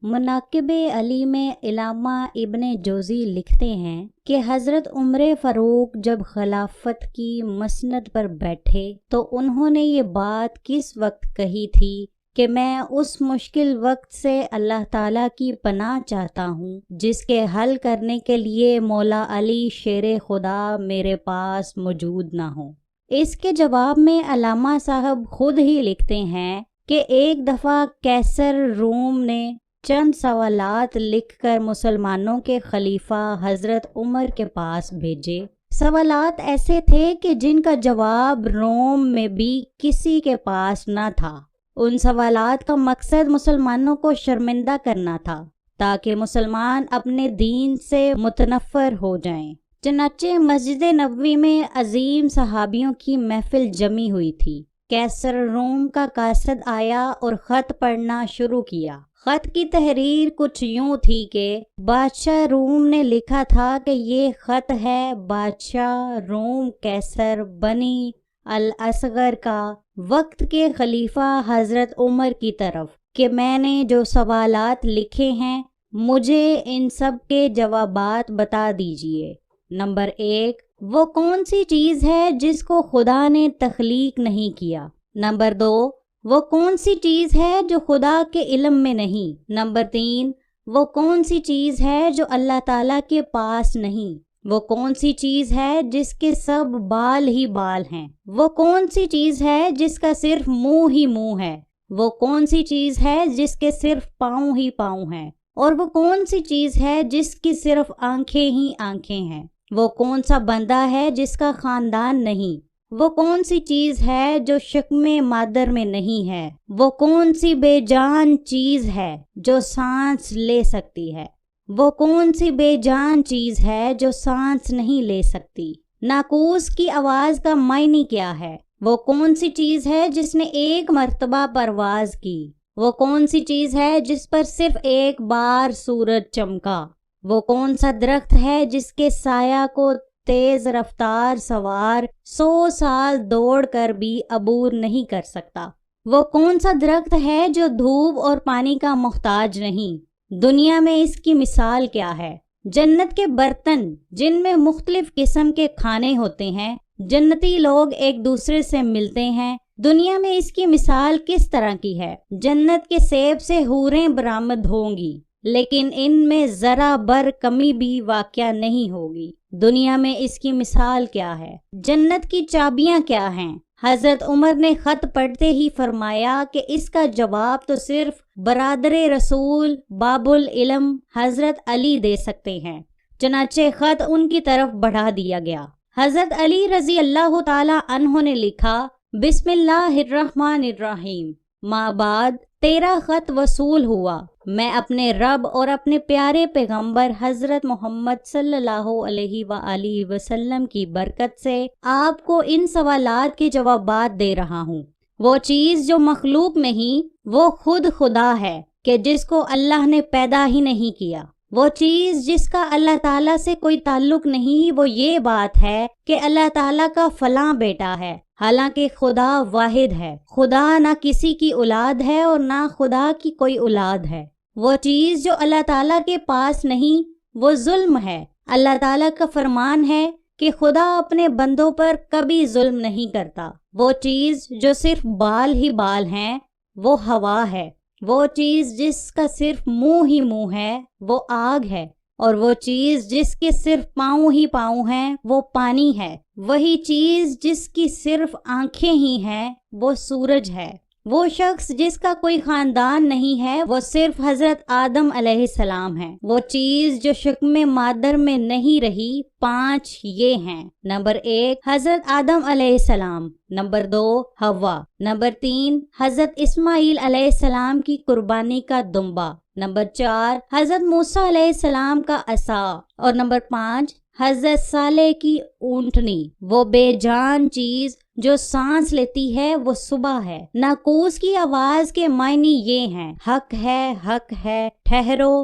مناقب علی میں علامہ ابن جوزی لکھتے ہیں کہ حضرت عمر فاروق جب خلافت کی مسند پر بیٹھے تو انہوں نے یہ بات کس وقت کہی تھی کہ میں اس مشکل وقت سے اللہ تعالیٰ کی پناہ چاہتا ہوں جس کے حل کرنے کے لیے مولا علی شیر خدا میرے پاس موجود نہ ہو۔ اس کے جواب میں علامہ صاحب خود ہی لکھتے ہیں کہ ایک دفعہ قیصر روم نے چند سوالات لکھ کر مسلمانوں کے خلیفہ حضرت عمر کے پاس بھیجے۔ سوالات ایسے تھے کہ جن کا جواب روم میں بھی کسی کے پاس نہ تھا۔ ان سوالات کا مقصد مسلمانوں کو شرمندہ کرنا تھا تاکہ مسلمان اپنے دین سے متنفر ہو جائیں۔ چنانچہ مسجد نبوی میں عظیم صحابیوں کی محفل جمی ہوئی تھی۔ قیصر روم کا قاصد آیا اور خط پڑھنا شروع کیا۔ خط کی تحریر کچھ یوں تھی کہ بادشاہ روم نے لکھا تھا کہ یہ خط ہے بادشاہ روم قیصر بنی الاصغر کا وقت کے خلیفہ حضرت عمر کی طرف کہ میں نے جو سوالات لکھے ہیں مجھے ان سب کے جوابات بتا دیجئے۔ نمبر 1، وہ کون سی چیز ہے جس کو خدا نے تخلیق نہیں کیا؟ نمبر 2، وہ کون سی چیز ہے جو خدا کے علم میں نہیں؟ نمبر 3، وہ کون سی چیز ہے جو اللہ تعالیٰ کے پاس نہیں؟ وہ کون سی چیز ہے جس کے سب بال ہی بال ہیں؟ وہ کون سی چیز ہے جس کا صرف منہ ہی منہ ہے؟ وہ کون سی چیز ہے جس کے صرف پاؤں ہی پاؤں ہیں؟ اور وہ کون سی چیز ہے جس کی صرف آنکھیں ہی آنکھیں ہیں؟ وہ کون سا بندہ ہے جس کا خاندان نہیں؟ وہ کون سی چیز ہے جو شکم مادر میں نہیں ہے؟ وہ کون سی بے جان چیز ہے جو سانس لے سکتی ہے؟ وہ کون سی بے جان چیز ہے جو سانس نہیں لے سکتی؟ ناقوس کی آواز کا معنی کیا ہے؟ وہ کون سی چیز ہے جس نے ایک مرتبہ پرواز کی؟ وہ کون سی چیز ہے جس پر صرف ایک بار سورج چمکا؟ وہ کون سا درخت ہے جس کے سایہ کو تیز رفتار سوار 100 سال دوڑ کر بھی عبور نہیں کر سکتا؟ وہ کون سا درخت ہے جو دھوپ اور پانی کا محتاج نہیں؟ دنیا میں اس کی مثال کیا ہے؟ جنت کے برتن جن میں مختلف قسم کے کھانے ہوتے ہیں، جنتی لوگ ایک دوسرے سے ملتے ہیں، دنیا میں اس کی مثال کس طرح کی ہے؟ جنت کے سیب سے حوریں برآمد ہوں گی لیکن ان میں ذرا بر کمی بھی واقع نہیں ہوگی۔ دنیا میں اس کی مثال کیا ہے؟ جنت کی چابیاں کیا ہیں؟ حضرت عمر نے خط پڑھتے ہی فرمایا کہ اس کا جواب تو صرف برادر رسول باب العلم حضرت علی دے سکتے ہیں۔ چنانچہ خط ان کی طرف بڑھا دیا گیا۔ حضرت علی رضی اللہ تعالی عنہ نے لکھا، بسم اللہ الرحمن الرحیم، ما بعد تیرا خط وصول ہوا۔ میں اپنے رب اور اپنے پیارے پیغمبر حضرت محمد صلی اللہ علیہ وآلہ وسلم کی برکت سے آپ کو ان سوالات کے جوابات دے رہا ہوں۔ وہ چیز جو مخلوق نہیں، وہ خود خدا ہے کہ جس کو اللہ نے پیدا ہی نہیں کیا۔ وہ چیز جس کا اللہ تعالیٰ سے کوئی تعلق نہیں، وہ یہ بات ہے کہ اللہ تعالیٰ کا فلاں بیٹا ہے، حالانکہ خدا واحد ہے۔ خدا نہ کسی کی اولاد ہے اور نہ خدا کی کوئی اولاد ہے۔ وہ چیز جو اللہ تعالیٰ کے پاس نہیں، وہ ظلم ہے۔ اللہ تعالیٰ کا فرمان ہے کہ خدا اپنے بندوں پر کبھی ظلم نہیں کرتا۔ وہ چیز جو صرف بال ہی بال ہیں، وہ ہوا ہے۔ وہ چیز جس کا صرف منہ ہی منہ ہے، وہ آگ ہے۔ اور وہ چیز جس کے صرف پاؤں ہی پاؤں ہیں، وہ پانی ہے۔ وہی چیز جس کی صرف آنکھیں ہی ہیں، وہ سورج ہے۔ وہ شخص جس کا کوئی خاندان نہیں ہے، وہ صرف حضرت آدم علیہ السلام ہے۔ وہ چیز جو شکم مادر میں نہیں رہی، 5 یہ ہیں۔ نمبر 1، حضرت آدم علیہ السلام۔ نمبر 2، حوا۔ نمبر 3، حضرت اسماعیل علیہ السلام کی قربانی کا دمبا۔ نمبر 4، حضرت موسیٰ علیہ السلام کا عصا۔ اور نمبر 5، حضرت صالح کی اونٹنی۔ وہ بے جان چیز جو سانس لیتی ہے، وہ صبح ہے۔ ناقوس کی آواز کے معنی یہ ہیں، حق ہے، حق ہے، ٹھہرو،